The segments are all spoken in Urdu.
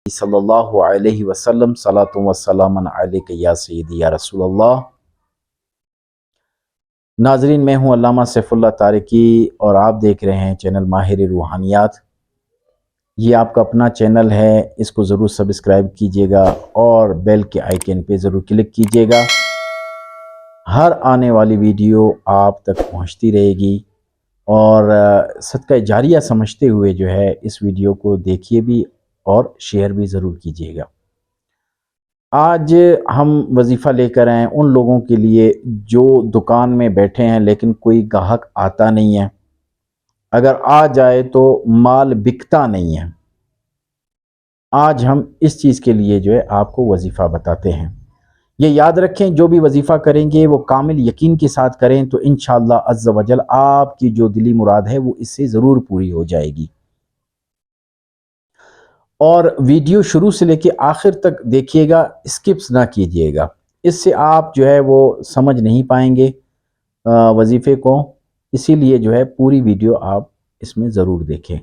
صلی اللہ علیہ وسلم صلاۃ و سلام علیک یا سیدی یا رسول اللہ۔ ناظرین، میں ہوں علامہ سیف اللہ تارکی اور آپ دیکھ رہے ہیں چینل ماہر روحانیات۔ یہ آپ کا اپنا چینل ہے، اس کو ضرور سبسکرائب کیجئے گا اور بیل کے آئیکن پہ ضرور کلک کیجئے گا۔ ہر آنے والی ویڈیو آپ تک پہنچتی رہے گی اور صدقہ جاریہ سمجھتے ہوئے جو ہے اس ویڈیو کو دیکھیے بھی اور شیئر بھی ضرور کیجئے گا۔ آج ہم وظیفہ لے کر آئے ان لوگوں کے لیے جو دکان میں بیٹھے ہیں لیکن کوئی گاہک آتا نہیں ہے، اگر آ جائے تو مال بکتا نہیں ہے۔ آج ہم اس چیز کے لیے جو ہے آپ کو وظیفہ بتاتے ہیں۔ یہ یاد رکھیں، جو بھی وظیفہ کریں گے وہ کامل یقین کے ساتھ کریں تو انشاءاللہ عز و جل آپ کی جو دلی مراد ہے وہ اس سے ضرور پوری ہو جائے گی۔ اور ویڈیو شروع سے لے کے آخر تک دیکھیے گا، اسکپس نہ کیجیے گا، اس سے آپ جو ہے وہ سمجھ نہیں پائیں گے وظیفے کو، اسی لیے جو ہے پوری ویڈیو آپ اس میں ضرور دیکھیں۔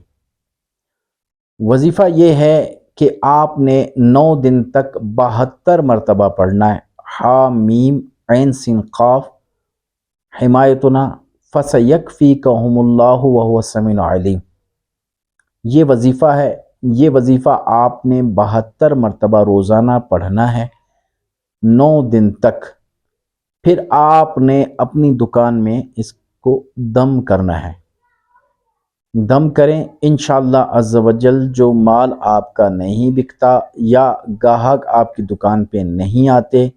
وظیفہ یہ ہے کہ آپ نے 9 دن تک 72 مرتبہ پڑھنا ہے، حا میم عین سین قاف حمایتنا فسیکفیکہم اللہ وہو السمیع العلیم۔ یہ وظیفہ ہے، یہ وظیفہ آپ نے 72 مرتبہ روزانہ پڑھنا ہے 9 دن تک۔ پھر آپ نے اپنی دکان میں اس کو دم کرنا ہے۔ دم کریں، انشاءاللہ عز و جل جو مال آپ کا نہیں بکتا یا گاہک آپ کی دکان پہ نہیں آتے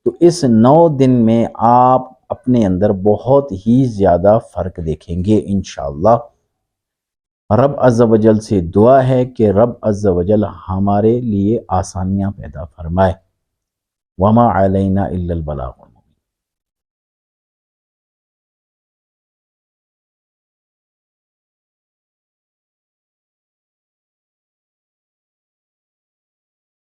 تو اس 9 دن میں آپ اپنے اندر بہت ہی زیادہ فرق دیکھیں گے انشاءاللہ۔ رب عز و جل سے دعا ہے کہ رب عز و جل ہمارے لیے آسانیاں پیدا فرمائے۔ وما علینا الا البلاغ۔